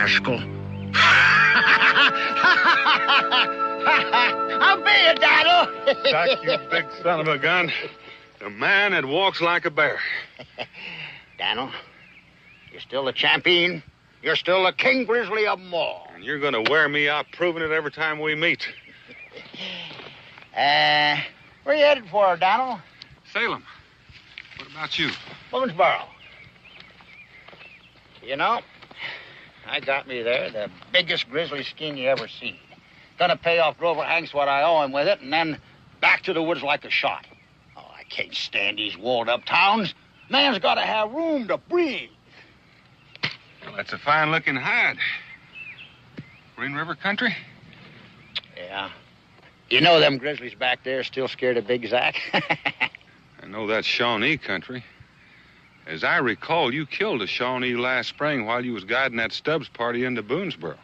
rascal. I'll be it, Donald. Doc, you big son of a gun. A man that walks like a bear. Donald, you're still the champion. You're still the King Grizzly of them all. And you're going to wear me out proving it every time we meet. Where are you headed for, Donald? Salem. What about you? Boonesboro. You know, I got me there the biggest grizzly skin you ever seen. Gonna pay off Grover Hanks what I owe him with it, and then back to the woods like a shot. Oh, I can't stand these walled-up towns. Man's gotta have room to breathe. Well, that's a fine-looking hide. Green River country? Yeah. You know them grizzlies back there still scared of Big Zack? I know that's Shawnee country. As I recall, you killed a Shawnee last spring while you was guiding that Stubbs party into Boonesboro.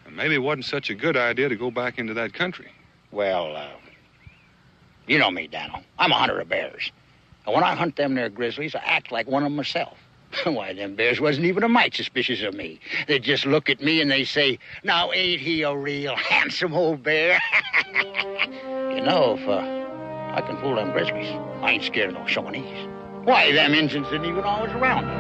And maybe it wasn't such a good idea to go back into that country. Well, you know me, Donald. I'm a hunter of bears. And when I hunt them there grizzlies, I act like one of them myself. Why, them bears wasn't even a mite suspicious of me. They just look at me and they say, now ain't he a real handsome old bear? You know, if I can fool them grizzlies, I ain't scared of no Shawnees. Why, them Injuns didn't even always around me.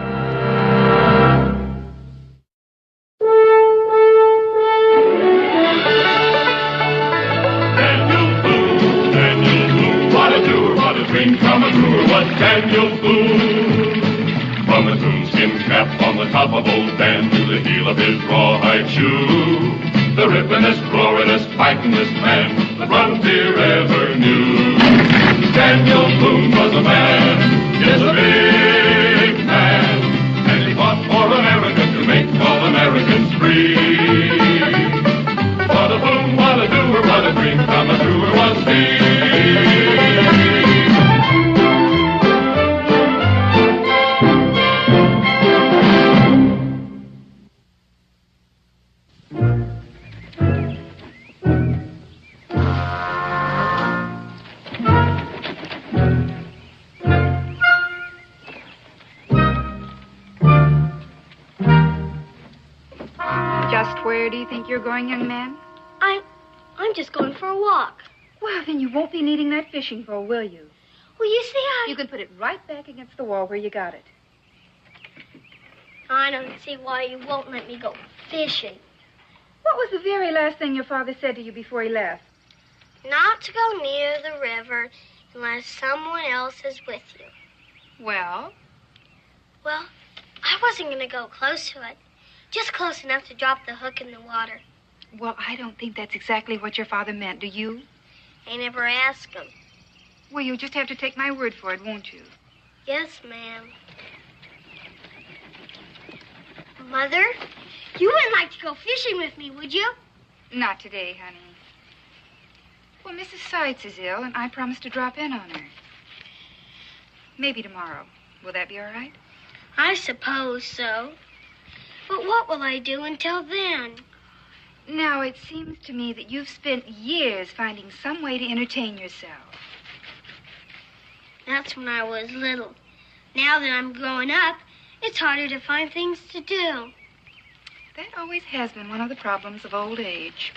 What a doer, what a dream from a brewer was Daniel Boone. From a coonskin cap on the top of old Dan to the heel of his rawhide shoe, the rippin'est, roarin'est, fightin'est man the frontier ever knew. Daniel Boone was a man, yes, a big man, and he fought for America to make all Americans free. What a boom, what a doer, what a dream come a truer was he. Where do you think you're going, young man? I'm just going for a walk. Well, then you won't be needing that fishing pole, will you? Well, you see, You can put it right back against the wall where you got it. I don't see why you won't let me go fishing. What was the very last thing your father said to you before he left? Not to go near the river unless someone else is with you. Well? Well, I wasn't going to go close to it. Just close enough to drop the hook in the water. Well, I don't think that's exactly what your father meant, do you? I never asked him. Well, you'll just have to take my word for it, won't you? Yes, ma'am. Mother, you wouldn't like to go fishing with me, would you? Not today, honey. Well, Mrs. Seitz is ill, and I promised to drop in on her. Maybe tomorrow. Will that be all right? I suppose so. But what will I do until then? Now, it seems to me that you've spent years finding some way to entertain yourself. That's when I was little. Now that I'm growing up, it's harder to find things to do. That always has been one of the problems of old age.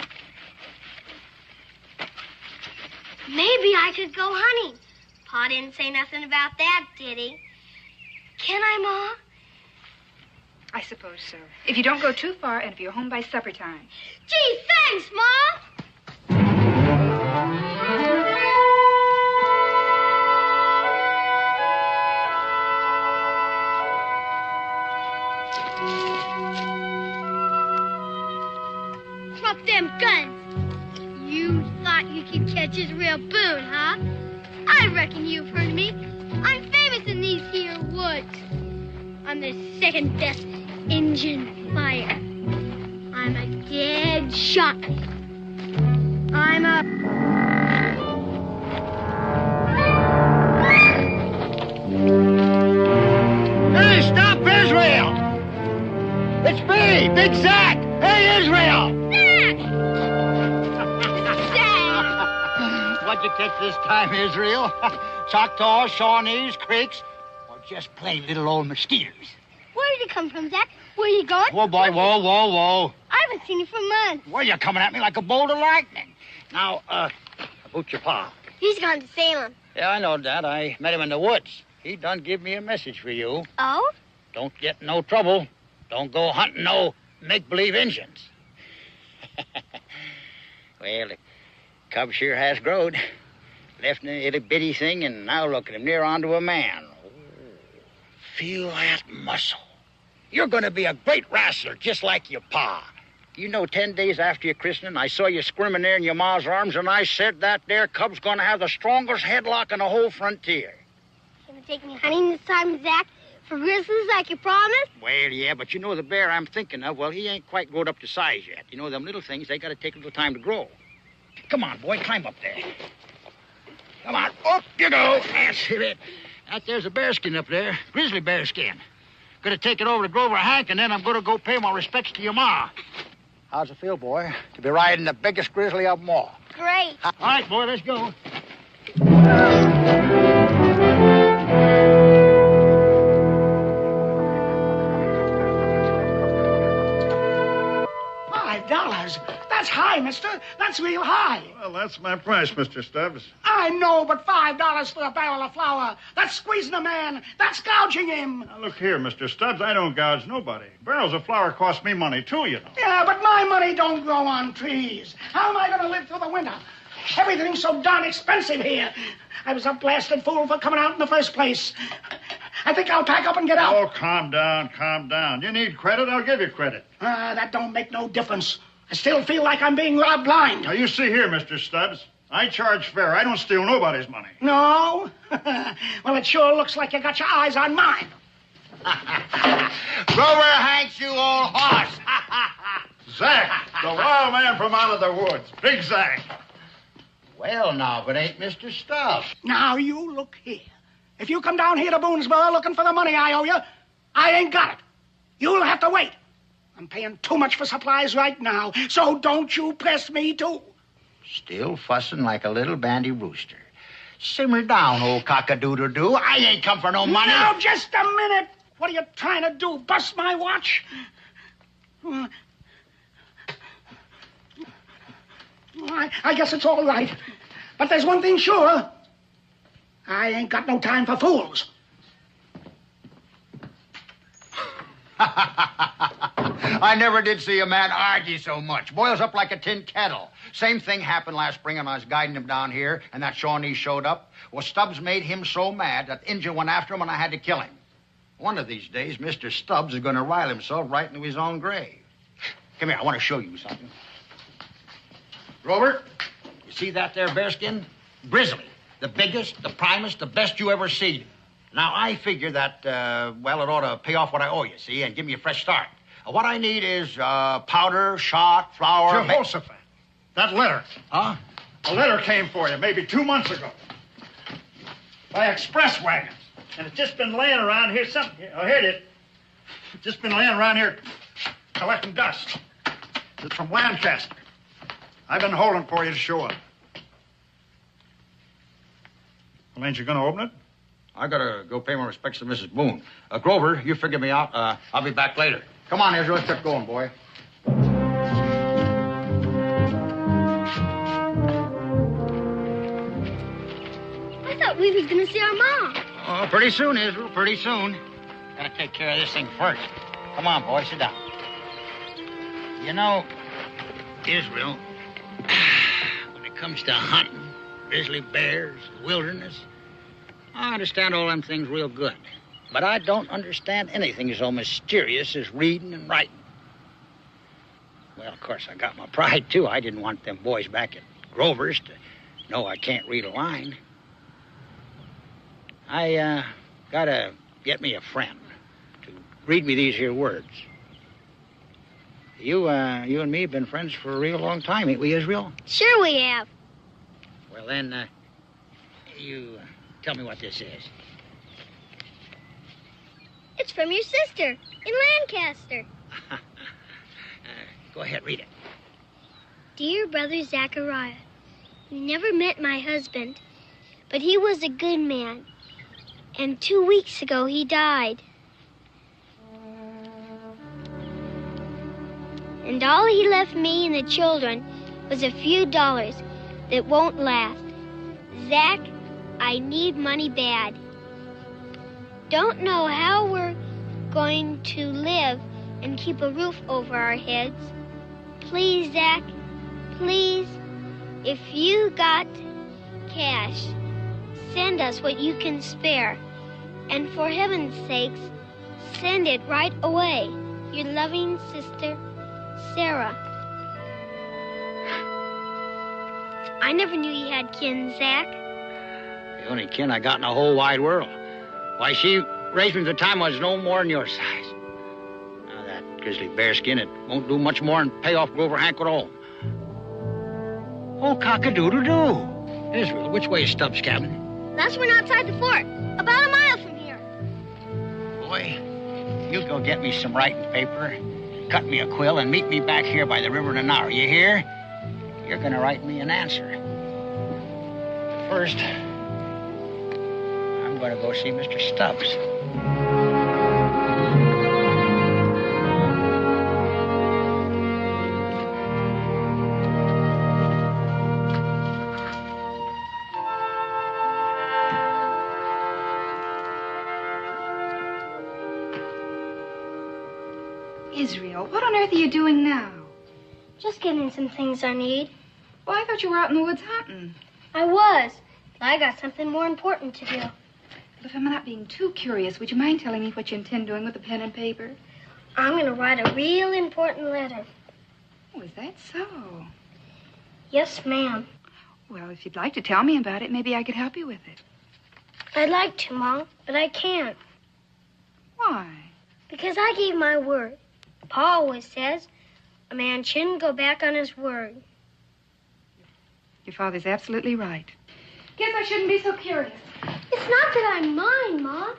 Maybe I could go hunting. Pa didn't say nothing about that, did he? Can I, Ma? I suppose so. If you don't go too far and if you're home by supper time. Gee, thanks, Ma! Drop them guns. You thought you could catch his real Boone, huh? I reckon you've heard of me. I'm famous in these here woods. I'm the second best Injun fire. I'm a dead shot. I'm a... Hey, stop, Israel! It's me, Big Zack! Hey, Israel! Zack! What'd you catch this time, Israel? Choctaws, Shawnees, Creeks, or just plain little old mosquitoes? Where did it come from, Zack? Where you going? Whoa, boy, whoa. I haven't seen you for months. Well, you're coming at me like a bolt of lightning. Now, about your pa. He's gone to Salem. Yeah, I know, Dad. I met him in the woods. He done give me a message for you. Oh? Don't get in no trouble. Don't go hunting no make-believe Injuns. Well, the cub sure has growed. Left in a itty-bitty thing, and now look at him near onto a man. Oh, feel that muscle. You're going to be a great wrestler, just like your pa. You know, 10 days after your christening, I saw you squirming there in your ma's arms, and I said that there cub's going to have the strongest headlock in the whole frontier. You gonna take me hunting this time, Zach? For grizzlies like you promised? Well, yeah, but you know the bear I'm thinking of, well, he ain't quite grown up to size yet. You know, them little things, they got to take a little time to grow. Come on, boy, climb up there. Come on, up you go. That's it. That there's a bearskin up there, grizzly bearskin. Gonna take it over to Grover Hank, and then I'm gonna go pay my respects to your ma. How's it feel, boy, to be riding the biggest grizzly of them all? Great. All right, boy, let's go. $5. That's high, mister. That's real high. Well, that's my price, Mr. Stubbs. I know, but $5 for a barrel of flour. That's squeezing a man. That's gouging him. Now, look here, Mr. Stubbs. I don't gouge nobody. Barrels of flour cost me money, too, you know. Yeah, but my money don't grow on trees. How am I going to live through the winter? Everything's so darn expensive here. I was a blasted fool for coming out in the first place. I think I'll pack up and get out. Oh, calm down, calm down. You need credit, I'll give you credit. That don't make no difference. I still feel like I'm being robbed blind. Now, you see here, Mr. Stubbs. I charge fair. I don't steal nobody's money. No? Well, it sure looks like you got your eyes on mine. Grover Hanks, you old horse. Zach, the wild man from out of the woods. Big Zach. Well, now, but ain't Mr. Stubbs. Now, you look here. If you come down here to Boonesboro looking for the money I owe you, I ain't got it. You'll have to wait. I'm paying too much for supplies right now, so don't you press me, too. Still fussing like a little bandy rooster. Simmer down, old cock-a-doodle-doo. I ain't come for no money. Now, just a minute. What are you trying to do, bust my watch? I guess it's all right. But there's one thing sure. I ain't got no time for fools. I never did see a man argue so much. Boils up like a tin kettle. Same thing happened last spring when I was guiding him down here, and that Shawnee showed up. Well, Stubbs made him so mad that the Injun went after him, and I had to kill him. One of these days, Mr. Stubbs is going to rile himself right into his own grave. Come here, I want to show you something. Grover, you see that there bearskin? Grizzly. The biggest, the primest, the best you ever seen. Now, I figure that, well, it ought to pay off what I owe you, see, and give me a fresh start. What I need is powder, shot, flour... Jehoshaphat, that letter. Huh? A letter came for you maybe 2 months ago. By express wagons. And it's just been laying around here Oh, here it is. It's just been laying around here collecting dust. It's from Lancaster. I've been holding for you to show up. Well, ain't you going to open it? I gotta go pay my respects to Mrs. Boone. Grover, you figure me out. I'll be back later. Come on, Ezra, let's get going, boy. I thought we was gonna see our mom. Oh, pretty soon, Israel, pretty soon. Gotta take care of this thing first. Come on, boy, sit down. You know, Israel, when it comes to hunting, grizzly bears, wilderness, I understand all them things real good. But I don't understand anything so mysterious as reading and writing. Well, of course, I got my pride, too. I didn't want them boys back at Grover's to know I can't read a line. I gotta get me a friend to read me these here words. You and me have been friends for a real long time, ain't we, Israel? Sure we have. Well, then, you tell me what this is. It's from your sister in Lancaster. Go ahead, read it. Dear Brother Zachariah, you never met my husband, but he was a good man. And 2 weeks ago, he died. And all he left me and the children was a few dollars that won't last. Zach, I need money bad. Don't know how we're going to live and keep a roof over our heads. Please, Zach, please, if you got cash, send us what you can spare. And for heaven's sakes, send it right away. Your loving sister, Sarah. I never knew you had kin, Zach. The only kin I got in the whole wide world. Why, she raised me at the time I was no more than your size. Now, that grizzly bearskin, it won't do much more than pay off Grover Hank at all. Oh, cock-a-doodle-doo. Israel, which way is Stubbs' cabin? Last one outside the fort, about a mile from here. Boy, you go get me some writing paper, cut me a quill, and meet me back here by the river in an hour. You hear? You're gonna write me an answer. First, I'm gonna go see Mr. Stubbs. Israel, what on earth are you doing now? Just getting some things I need. Well, I thought you were out in the woods hunting. I was, but I got something more important to do. Well, if I'm not being too curious, would you mind telling me what you intend doing with the pen and paper? I'm going to write a real important letter. Oh, is that so? Yes, ma'am. Well, if you'd like to tell me about it, maybe I could help you with it. I'd like to, Mom, but I can't. Why? Because I gave my word. Pa always says a man shouldn't go back on his word. Your father's absolutely right. Guess I shouldn't be so curious. It's not that I'm mine, Mom.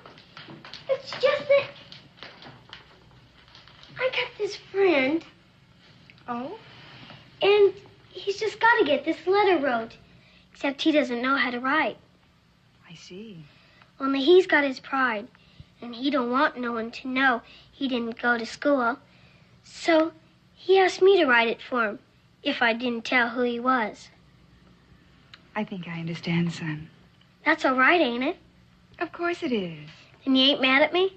It's just that I got this friend. Oh? And he's just got to get this letter wrote. Except he doesn't know how to write. I see. Only he's got his pride. And he don't want no one to know he didn't go to school. So he asked me to write it for him, if I didn't tell who he was. I think I understand, son. That's all right, ain't it? Of course it is. And you ain't mad at me?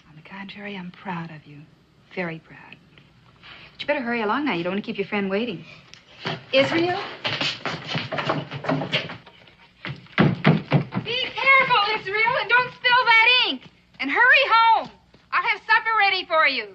On the contrary, I'm proud of you. Very proud. But you better hurry along now. You don't want to keep your friend waiting. Israel? Be careful, Israel, and don't spill that ink. And hurry home. I'll have supper ready for you.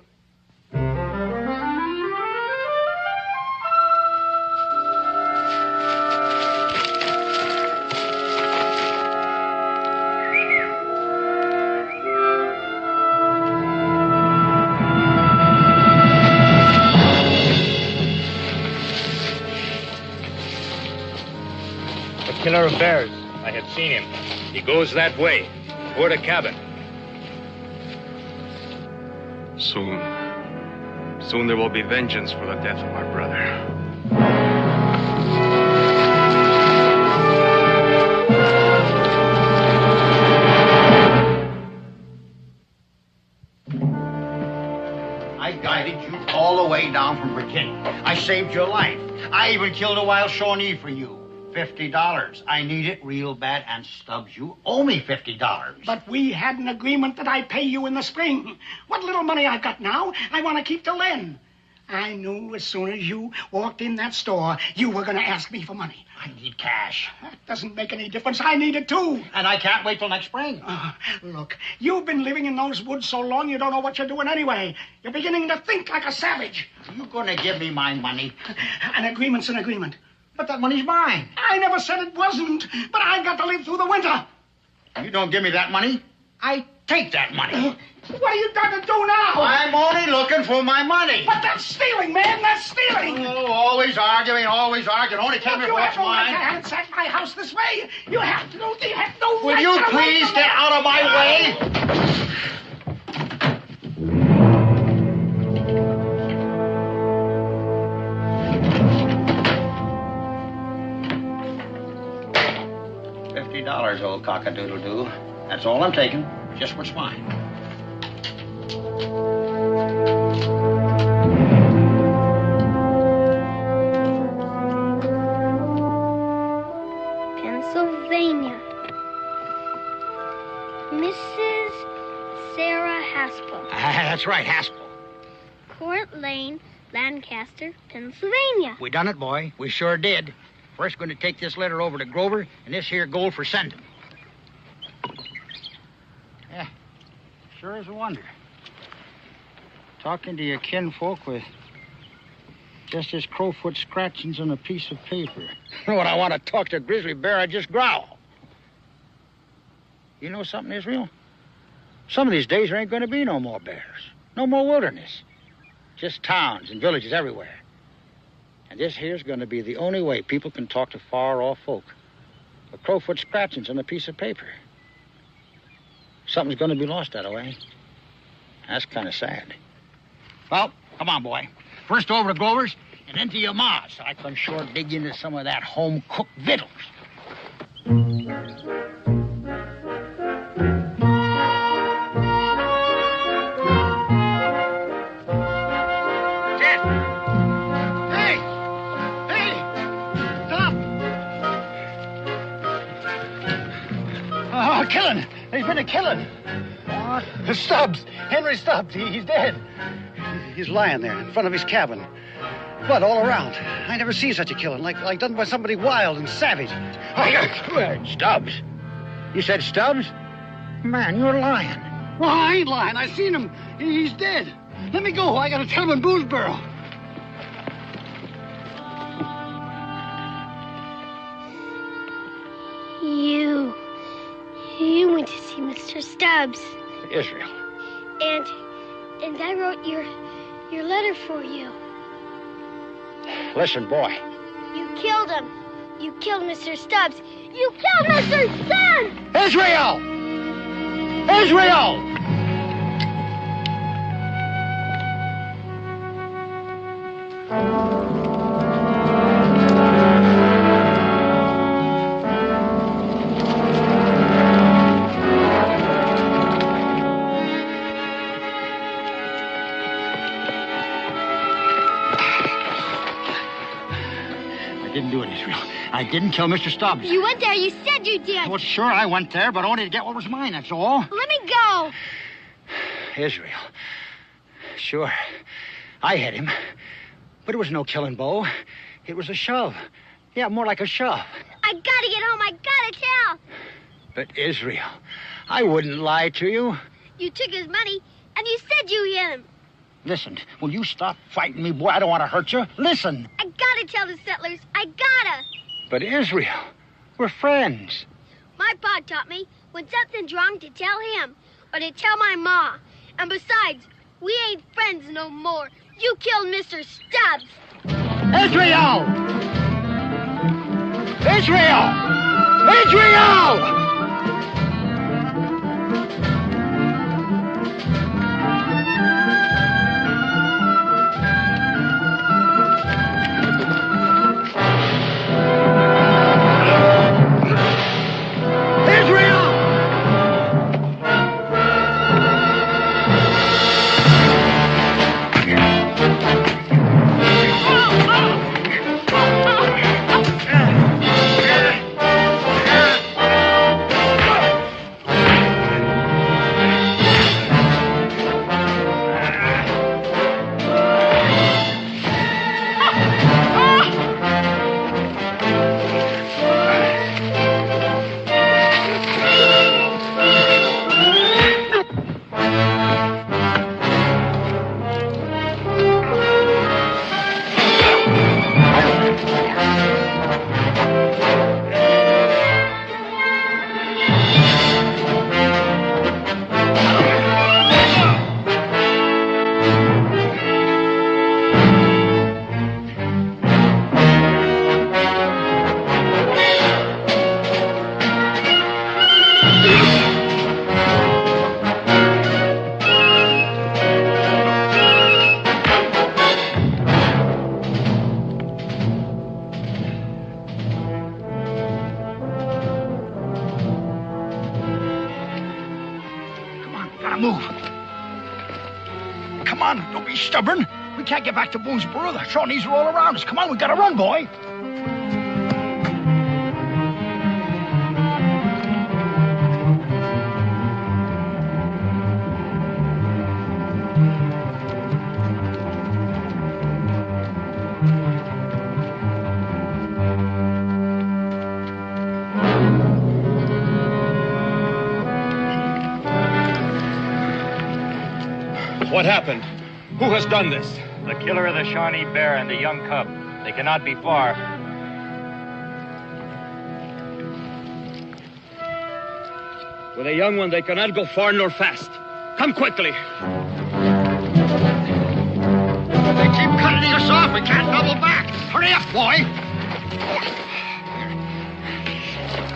The killer of bears. I have seen him. He goes that way, toward a cabin. Soon there will be vengeance for the death of my brother. I guided you all the way down from Virginia. I saved your life. I even killed a wild Shawnee for you. $50. I need it real bad, and Stubbs, you owe me $50. But we had an agreement that I'd pay you in the spring. What little money I've got now, I want to keep till then. I knew as soon as you walked in that store, you were going to ask me for money. I need cash. That doesn't make any difference. I need it, too. And I can't wait till next spring. Look, you've been living in those woods so long you don't know what you're doing anyway. You're beginning to think like a savage. You going to give me my money? An agreement's an agreement. But that money's mine. I never said it wasn't, but I've got to live through the winter. You don't give me that money, I take that money. What are you going to do now? I'm only looking for my money. But that's stealing, man. That's stealing. Oh, always arguing, always arguing. Only tell me what's mine. You have to ransack my house this way. You have to. You have no Will right you to please get out of my way? $50, old cock-a-doodle-doo. That's all I'm taking. Just what's mine. That's right, Haskell. Court Lane, Lancaster, Pennsylvania. We done it, boy. We sure did. First, going to take this letter over to Grover, and this here gold for sending. Yeah, sure is a wonder. Talking to your kinfolk with just his crowfoot scratchings on a piece of paper. When I want to talk to a grizzly bear, I just growl. You know something, Israel? Some of these days there ain't going to be no more bears. No more wilderness. Just towns and villages everywhere. And this here's going to be the only way people can talk to far-off folk. A crowfoot scratchings on a piece of paper. Something's going to be lost that way. That's kind of sad. Well, come on, boy. First over to Glover's and then to your ma's, so I can sure dig into some of that home-cooked victuals. Killing. There's been a killing. What? Stubbs. Henry Stubbs. He's dead. He's lying there in front of his cabin. Blood all around. I never seen such a killing, like done by somebody wild and savage. Stubbs? You said Stubbs? Man, you're lying. Well, I ain't lying. I seen him. He's dead. Let me go. I gotta tell him in Boonesboro. You went to see Mr. Stubbs. Israel. And I wrote your letter for you. Listen, boy. You killed him. You killed Mr. Stubbs. You killed Mr. Stubbs! Israel! Israel! I didn't kill Mr. Stubbs. You went there. You said you did. Well, sure, I went there, but only to get what was mine, that's all. Let me go. Israel. Sure, I hit him. But it was no killing, Bo. It was a shove. Yeah, more like a shove. I gotta get home. I gotta tell. But, Israel, I wouldn't lie to you. You took his money, and you said you hit him. Listen, will you stop fighting me, boy? I don't want to hurt you. Listen. I gotta tell the settlers. I gotta. But, Israel, we're friends. My pa taught me when something's wrong to tell him or to tell my ma. And besides, we ain't friends no more. You killed Mr. Stubbs. Israel! Israel! Israel! Move. Come on, don't be stubborn. We can't get back to Boonesboro. The Shawnees are all around us. Come on, we gotta run, boy. What happened? Who has done this? The killer of the Shawnee bear and the young cub. They cannot be far. With a young one, they cannot go far nor fast. Come quickly. They keep cutting us off. We can't double back. Hurry up, boy.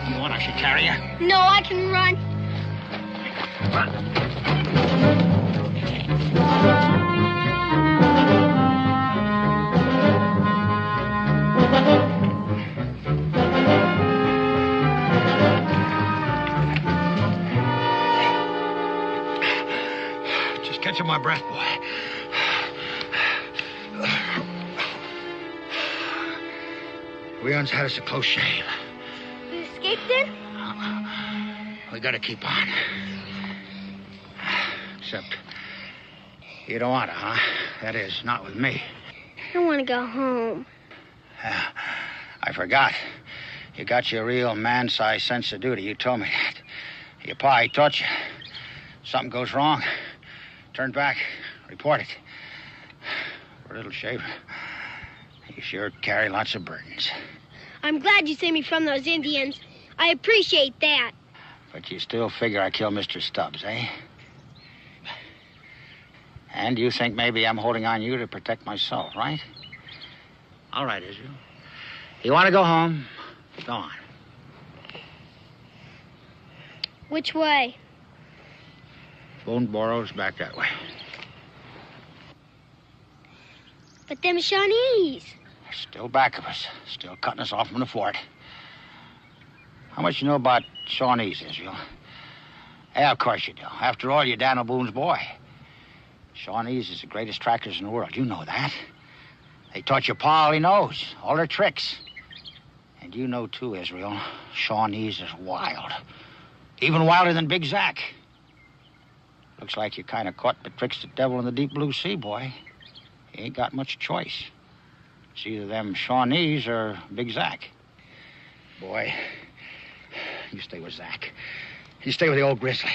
You want I should carry you? No, I can run. Just catching my breath, boy. Leon's had us a close shave. We escaped then? We gotta keep on. Except, you don't want to, huh? That is, not with me. I want to go home. I forgot. You got your real man-sized sense of duty. You told me that. Your pa, he taught you. Something goes wrong, turn back, report it. For a little shaver, you sure carry lots of burdens. I'm glad you saved me from those Indians. I appreciate that. But you still figure I killed Mr. Stubbs, eh? And you think maybe I'm holding on you to protect myself, right? All right, Israel. You want to go home? Go on. Which way? Boonesboro's back that way. But them Shawnees. They're still back of us. Still cutting us off from the fort. How much you know about Shawnees, Israel? Yeah, of course you do. After all, you're Daniel Boone's boy. Shawnees is the greatest trackers in the world. You know that. They taught your pa all he knows. All their tricks. And you know, too, Israel, Shawnees is wild. Even wilder than Big Zack. Looks like you're kind of caught betwixt the devil and the deep blue sea, boy. You ain't got much choice. It's either them Shawnees or Big Zack. Boy, you stay with Zack. You stay with the old Grizzly.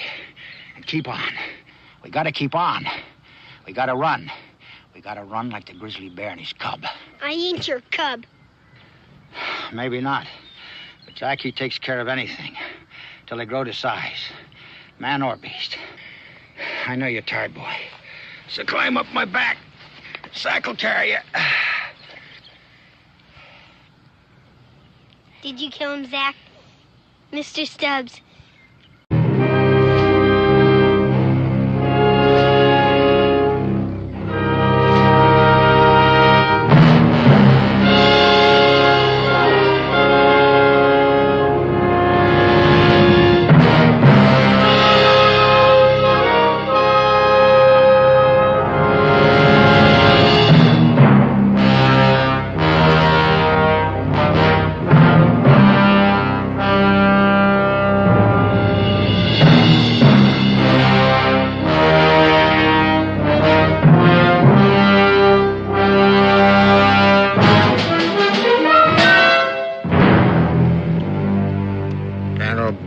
And keep on. We gotta keep on. We gotta run. We gotta run like the grizzly bear and his cub. I ain't your cub. Maybe not. But Zack, he takes care of anything. Till they grow to size. Man or beast. I know you're tired, boy. So climb up my back. Zack will carry you. Did you kill him, Zack? Mr. Stubbs.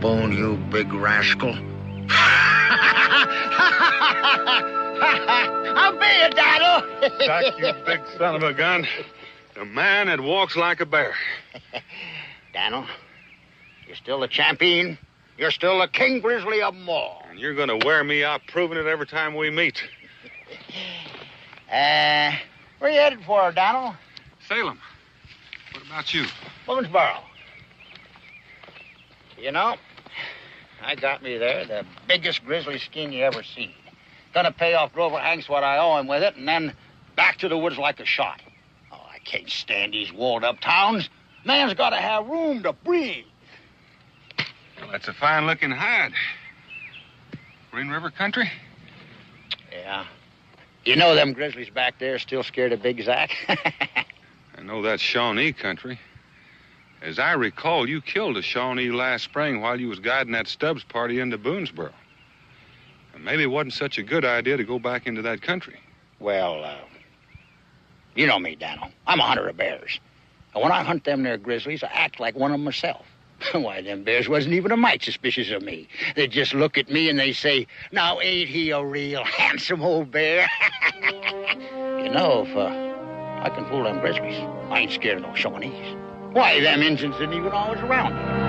Boone, you big rascal. I'll be you, Daniel. Zack, you big son of a gun. A man that walks like a bear. Daniel, you're still the champion. You're still the king grizzly of them all. And you're going to wear me out proving it every time we meet. Where you headed for, Daniel? Salem. What about you? Boonesboro. You know, I got me there the biggest grizzly skin you ever seen. Gonna pay off Grover Hanks what I owe him with it, and then back to the woods like a shot. Oh, I can't stand these walled-up towns. Man's gotta have room to breathe. Well, that's a fine-looking hide. Green River country? Yeah. You know them grizzlies back there still scared of Big Zack? I know that's Shawnee country. As I recall, you killed a Shawnee last spring while you was guiding that Stubbs party into Boonesboro. And maybe it wasn't such a good idea to go back into that country. Well, you know me, Daniel. I'm a hunter of bears. And when I hunt them there grizzlies, I act like one of them myself. Why, them bears wasn't even a mite suspicious of me. They just look at me and they say, now ain't he a real handsome old bear? You know, if I can fool them grizzlies, I ain't scared of no Shawnees. Why, them Injuns didn't even know I was around.